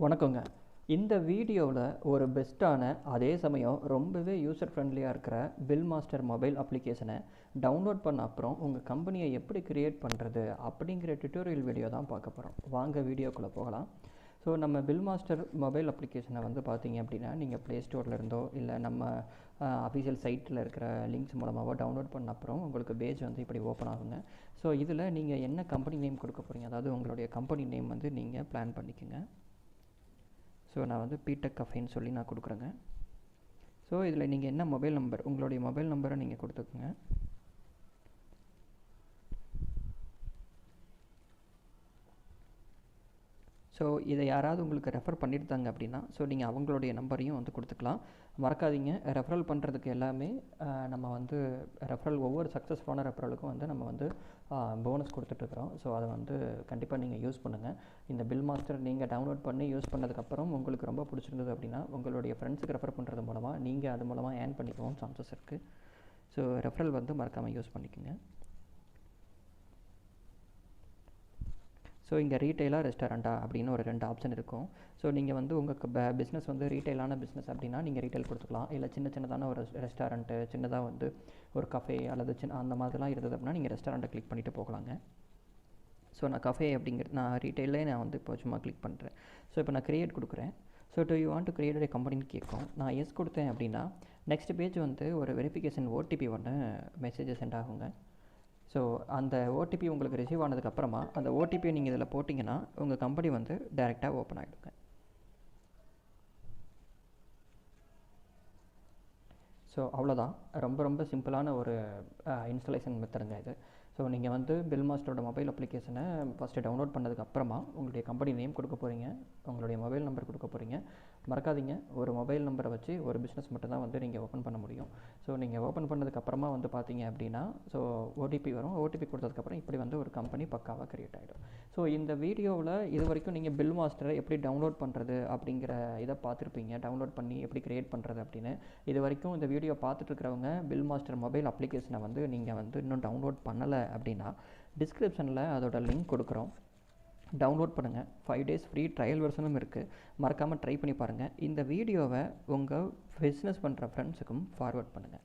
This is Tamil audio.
வணக்கங்க. இந்த வீடியோவில் ஒரு பெஸ்ட்டான அதே சமயம் ரொம்பவே யூசர் ஃப்ரெண்ட்லியாக இருக்கிற பில் மாஸ்டர் மொபைல் அப்ளிகேஷனை டவுன்லோட் பண்ண அப்புறம் உங்கள் கம்பெனியை எப்படி கிரியேட் பண்ணுறது அப்படிங்கிற டியூட்டோரியல் வீடியோ தான் பார்க்க போகிறோம். வாங்க வீடியோக்குள்ளே போகலாம். ஸோ நம்ம பில் மாஸ்டர் மொபைல் அப்ளிகேஷனை வந்து பார்த்தீங்க அப்படின்னா நீங்கள் ப்ளே ஸ்டோரில் இருந்தோ இல்லை நம்ம அஃபிஷியல் சைட்டில் இருக்கிற லிங்க்ஸ் மூலமாகவோ டவுன்லோட் பண்ண அப்புறம் உங்களுக்கு பேஜ் வந்து இப்படி ஓப்பன் ஆகுங்க. ஸோ இதில் நீங்கள் என்ன கம்பெனி நேம் கொடுக்க போகிறீங்க, அதாவது உங்களுடைய கம்பெனி நேம் வந்து நீங்கள் பிளான் பண்ணிக்கோங்க. ஸோ நான் வந்து பிடெக் கஃபேன்னு சொல்லி நான் கொடுக்குறேங்க. ஸோ இதில் நீங்கள் என்ன மொபைல் நம்பர், உங்களுடைய மொபைல் நம்பரை நீங்கள் கொடுத்துக்குங்க. ஸோ இதை யாராவது உங்களுக்கு ரெஃபர் பண்ணியிருந்தாங்க அப்படின்னா நீங்கள் அவங்களுடைய நம்பரையும் வந்து கொடுத்துக்கலாம். மறக்காதீங்க, ரெஃபரல் பண்ணுறதுக்கு எல்லாமே நம்ம வந்து ஒவ்வொரு சக்ஸஸ்ஃபுல்லான ரெஃபரலுக்கும் வந்து நம்ம வந்து போனஸ் கொடுத்துட்ருக்குறோம். ஸோ அதை வந்து கண்டிப்பாக நீங்கள் யூஸ் பண்ணுங்கள். இந்த பில் மாஸ்டர் நீங்கள் டவுன்லோட் பண்ணி யூஸ் பண்ணதுக்கப்புறம் உங்களுக்கு ரொம்ப பிடிச்சிருந்தது அப்படின்னா உங்களுடைய ஃப்ரெண்ட்ஸுக்கு ரெஃபர் பண்ணுறது மூலமாக நீங்கள் அது மூலமாக ஏர்ன் பண்ணிக்கவும் சான்சஸ் இருக்குது. ஸோ ரெஃபரல் வந்து மறக்காமல் யூஸ் பண்ணிக்கோங்க. ஸோ இங்கே ரீட்டெயிலாக ரெஸ்டாரண்ட்டா அப்படின்னு ஒரு 2 ஆப்ஷன் இருக்கும். ஸோ நீங்கள் வந்து உங்கள் பிஸ்னஸ் வந்து ரீட்டெயிலான பிஸ்னஸ் அப்படின்னா நீங்கள் ரீட்டெயில் கொடுத்துக்கலாம். இல்லை சின்னதான ஒரு ரெஸ்டாரண்ட்டு, சின்னதாக வந்து ஒரு கஃபே அல்லது அந்த மாதிரிலாம் இருந்தது அப்படின்னா நீங்கள் ரெஸ்டாரண்ட்டை கிளிக் பண்ணிவிட்டு போகலாங்க. ஸோ நான் கஃபே நான் ரீட்டெயிலே நான் வந்து இப்போ சும்மா கிளிக் பண்ணுறேன். ஸோ இப்போ நான் கிரியேட் கொடுக்குறேன். So do you want to create a கம்பெனின்னு கேட்கும். நான் எஸ் கொடுத்தேன் அப்படின்னா நெக்ஸ்ட் பேஜ் வந்து ஒரு வெரிஃபிகேஷன் ஓடிபி ஒன்று மெசேஜ் சென்ட் ஆகுங்க. ஸோ அந்த ஓடிபி உங்களுக்கு ரிசீவ் ஆனதுக்கப்புறமா அந்த ஓடிபியை நீங்கள் இதில் போட்டிங்கன்னா உங்கள் கம்பெனி வந்து டைரெக்டாக ஓப்பன் ஆகிடுங்க. ஸோ அவ்வளோதான், ரொம்ப சிம்பிளான ஒரு இன்ஸ்டாலேஷன் மெத்தடுங்க இது. ஸோ நீங்கள் வந்து பில் மாஸ்டரோட மொபைல் அப்ளிகேஷனை ஃபஸ்ட்டு டவுன்லோட் பண்ணதுக்கப்புறமா உங்களுடைய கம்பெனி நேம் கொடுக்க போகிறீங்க, உங்களுடைய மொபைல் நம்பர் கொடுக்க போகிறீங்க. மறக்காதீங்க, ஒரு மொபைல் நம்பரை வச்சு ஒரு பிஸ்னஸ் மட்டும்தான் வந்து நீங்கள் ஓப்பன் பண்ண முடியும். ஸோ நீங்கள் ஓப்பன் பண்ணதுக்கப்புறமா வந்து பார்த்தீங்க அப்படின்னா ஸோ ஓடிபி வரும். ஓடிபி கொடுத்ததுக்கப்புறம் இப்படி வந்து ஒரு கம்பெனி பக்காவாக க்ரியேட் ஆகிடும். ஸோ இந்த வீடியோவில் இது வரைக்கும் நீங்கள் பில் மாஸ்டரை எப்படி டவுன்லோட் பண்ணுறது அப்படிங்கிற இதை பார்த்துருப்பீங்க, டவுன்லோட் பண்ணி எப்படி க்ரியேட் பண்ணுறது அப்படின்னு. இது வரைக்கும் இந்த வீடியோ பார்த்துட்டு இருக்கிறவங்க பில் மாஸ்டர் மொபைல் அப்ளிகேஷனை வந்து நீங்கள் வந்து இன்னும் டவுன்லோட் பண்ணலை அப்படின்னா டிஸ்கிரிப்ஷனில் அதோட லிங்க் கொடுக்குறோம், டவுன்லோட் பண்ணுங்கள். 5 days ஃப்ரீ ட்ரையல் வெர்ஷனும் இருக்குது. மறக்காமல் ட்ரை பண்ணி பாருங்கள். இந்த வீடியோவை உங்கள் பிஸ்னஸ் பண்ணுற ஃப்ரெண்ட்ஸுக்கும் ஃபார்வர்ட் பண்ணுங்கள்.